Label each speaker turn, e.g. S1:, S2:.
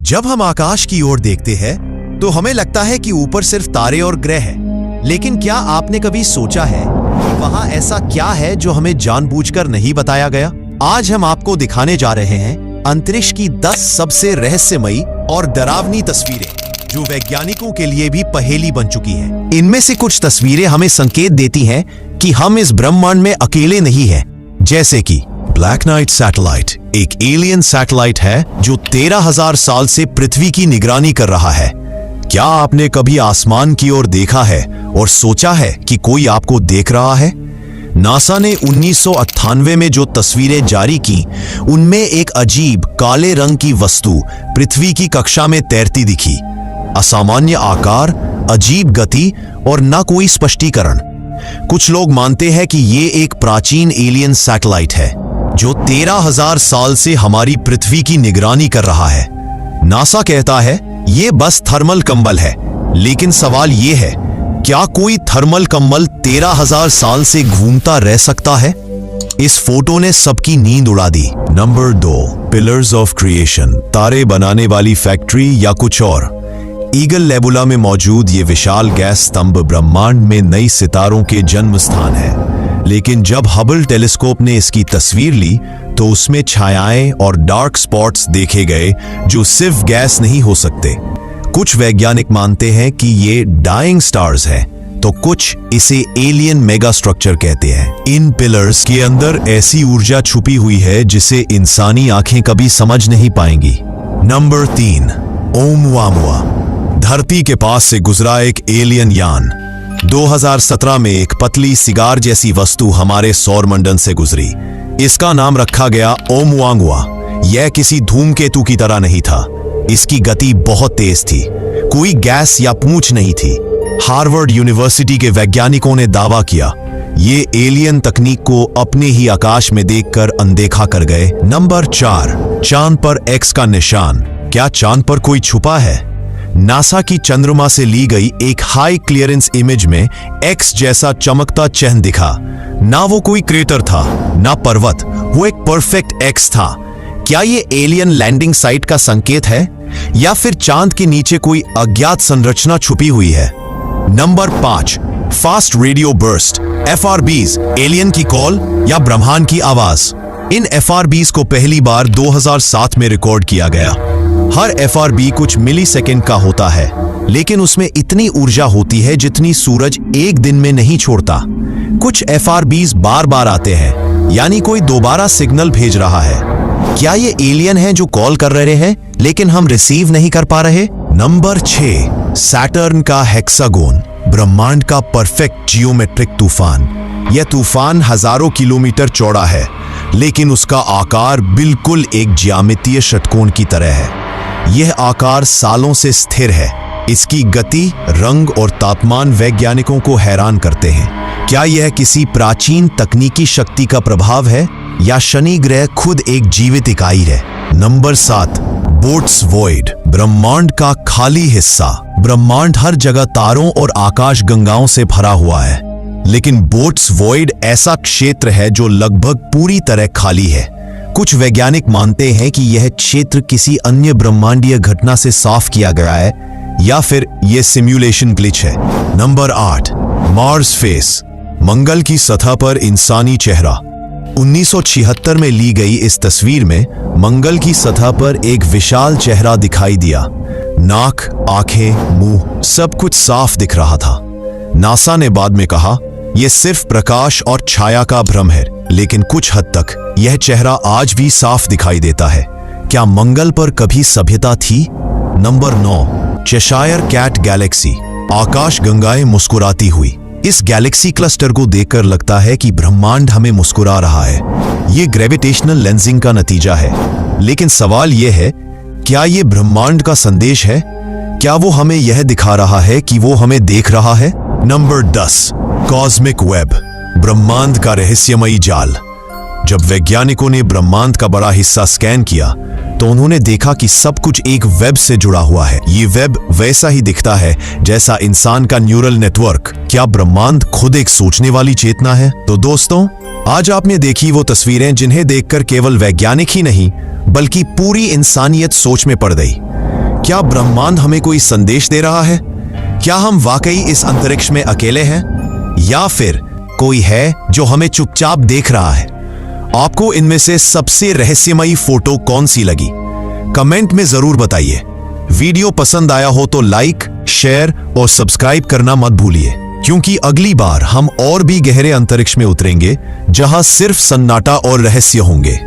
S1: जब हम आकाश की ओर देखते हैं तो हमें लगता है कि ऊपर सिर्फ तारे और ग्रह हैं। लेकिन क्या आपने कभी सोचा है कि वहां ऐसा क्या है जो हमें जानबूझकर नहीं बताया गया? आज हम आपको दिखाने जा रहे हैं अंतरिक्ष की 10 सबसे रहस्यमयी और डरावनी तस्वीरें जो वैज्ञानिकों के लिए भी पहेली बन चुकी हैं। इनमें से कुछ तस्वीरें हमें संकेत देती हैं कि हम इस ब्रह्मांड में अकेले नहीं हैं। जैसे कि ब्लैक नाइट सैटेलाइट एक एलियन सैटेलाइट है जो 13,000 साल से पृथ्वी की निगरानी कर रहा है। क्या आपने कभी आसमान की ओर देखा है और सोचा है कि कोई आपको देख रहा है? नासा ने 1998 में जो तस्वीरें जारी की उनमें एक अजीब काले रंग की वस्तु पृथ्वी की कक्षा में तैरती दिखी। असामान्य आकार, अजीब गति और न कोई स्पष्टीकरण। कुछ लोग मानते हैं कि ये एक प्राचीन एलियन सैटेलाइट है जो 13,000 साल से हमारी पृथ्वी की निगरानी कर रहा है। नासा कहता है ये बस थर्मल कंबल है, लेकिन सवाल ये है, क्या कोई थर्मल कंबल 13,000 साल से घूमता रह सकता है? इस फोटो ने सबकी नींद उड़ा दी। नंबर 2, पिलर्स ऑफ क्रिएशन, तारे बनाने वाली फैक्ट्री या कुछ और? ईगल नेबुला में मौजूद ये विशाल गैस स्तंभ ब्रह्मांड में नई सितारों के जन्म स्थान है। लेकिन जब हबल टेलीस्कोप ने इसकी तस्वीर ली तो उसमें छायाएं और डार्क स्पॉट्स देखे गए जो सिर्फ गैस नहीं हो सकते। कुछ वैज्ञानिक मानते हैं कि ये डाइंग स्टार्स हैं, तो कुछ इसे एलियन मेगा स्ट्रक्चर कहते हैं। इन पिलर्स के अंदर ऐसी ऊर्जा छुपी हुई है जिसे इंसानी आंखें कभी समझ नहीं पाएंगी। नंबर 3, ओumuamua, धरती के पास से गुजरा एक एलियन यान। 2017 में एक पतली सिगार जैसी वस्तु हमारे सौरमंडल से गुजरी। इसका नाम रखा गया ओumuamua। यह किसी धूमकेतु की तरह नहीं था। इसकी गति बहुत तेज थी। कोई गैस या पूंछ नहीं थी। हार्वर्ड यूनिवर्सिटी के वैज्ञानिकों ने दावा किया ये एलियन तकनीक को अपने ही आकाश में देखकर अनदेखा कर गए। नंबर 4, चांद पर एक्स का निशान। क्या चांद पर कोई छुपा है? नासा की चंद्रमा से ली गई एक हाई क्लियरेंस इमेज में एक्स जैसा चमकता चिन्ह दिखा। ना वो कोई क्रेटर था, ना पर्वत, वो एक परफेक्ट एक्स था। क्या ये एलियन लैंडिंग साइट का संकेत है या फिर चांद के नीचे कोई अज्ञात संरचना छुपी हुई है? Number 5, fast radio burst, FRBs, alien की कॉल या ब्रह्मांड की आवाज। इन FRBs को पहली बार 2007 में रिकॉर्ड किया गया। हर FRB कुछ मिलीसेकंड का होता है, लेकिन उसमें इतनी ऊर्जा होती है जितनी सूरज एक दिन में नहीं छोड़ता। कुछ FRBs बार बार आते हैं, यानी कोई दोबारा सिग्नल भेज रहा है। क्या ये एलियन हैं जो कॉल कर रहे हैं लेकिन हम रिसीव नहीं कर पा रहे? नंबर 6, सैटर्न का हेक्सागोन, ब्रह्मांड का परफेक्ट जियोमेट्रिक तूफान। यह तूफान हजारों किलोमीटर चौड़ा है, लेकिन उसका आकार बिल्कुल एक ज्यामितीय षटकोण की तरह है। यह आकार सालों से स्थिर है। इसकी गति, रंग और तापमान वैज्ञानिकों को हैरान करते हैं। क्या यह किसी प्राचीन तकनीकी शक्ति का प्रभाव है या शनि ग्रह खुद एक जीवित इकाई है? नंबर 7, बोट्स वॉइड, ब्रह्मांड का खाली हिस्सा। ब्रह्मांड हर जगह तारों और आकाश गंगाओं से भरा हुआ है, लेकिन बोट्स वॉइड ऐसा क्षेत्र है जो लगभग पूरी तरह खाली है। कुछ वैज्ञानिक मानते हैं कि यह क्षेत्र किसी अन्य ब्रह्मांडीय घटना से साफ किया गया है या फिर यह सिमुलेशन ग्लिच है। नंबर 8, मार्स फेस, मंगल की सतह पर इंसानी चेहरा। 1976 में ली गई इस तस्वीर में मंगल की सतह पर एक विशाल चेहरा दिखाई दिया। नाक, आंखें, मुंह, सब कुछ साफ दिख रहा था। नासा ने बाद में कहा यह सिर्फ प्रकाश और छाया का भ्रम है, लेकिन कुछ हद तक यह चेहरा आज भी साफ दिखाई देता है। क्या मंगल पर कभी सभ्यता थी? नंबर 9, चेशायर कैट गैलेक्सी, आकाश गंगाएं मुस्कुराती हुई। इस गैलेक्सी क्लस्टर को देखकर लगता है कि ब्रह्मांड हमें मुस्कुरा रहा है। यह ग्रेविटेशनल लेंसिंग का नतीजा है, लेकिन सवाल यह है, क्या यह ब्रह्मांड का संदेश है? क्या वो हमें यह दिखा रहा है कि वो हमें देख रहा है? नंबर 10, कॉस्मिक वेब, ब्रह्मांड का रहस्यमयी जाल। जब वैज्ञानिकों ने ब्रह्मांड का बड़ा हिस्सा स्कैन किया तो उन्होंने देखा कि सब कुछ एक वेब से जुड़ा हुआ है। ये वेब वैसा ही दिखता है जैसा इंसान का न्यूरल नेटवर्क। क्या ब्रह्मांड खुद एक सोचने वाली चेतना है? तो दोस्तों, आज आपने देखी वो तस्वीरें जिन्हें देखकर केवल वैज्ञानिक ही नहीं बल्कि पूरी इंसानियत सोच में पड़ गई। क्या ब्रह्मांड हमें कोई संदेश दे रहा है? क्या हम वाकई इस अंतरिक्ष में अकेले हैं, या फिर कोई है जो हमें चुपचाप देख रहा है? आपको इनमें से सबसे रहस्यमयी फोटो कौन सी लगी? कमेंट में जरूर बताइए। वीडियो पसंद आया हो तो लाइक, शेयर और सब्सक्राइब करना मत भूलिए, क्योंकि अगली बार हम और भी गहरे अंतरिक्ष में उतरेंगे, जहां सिर्फ सन्नाटा और रहस्य होंगे।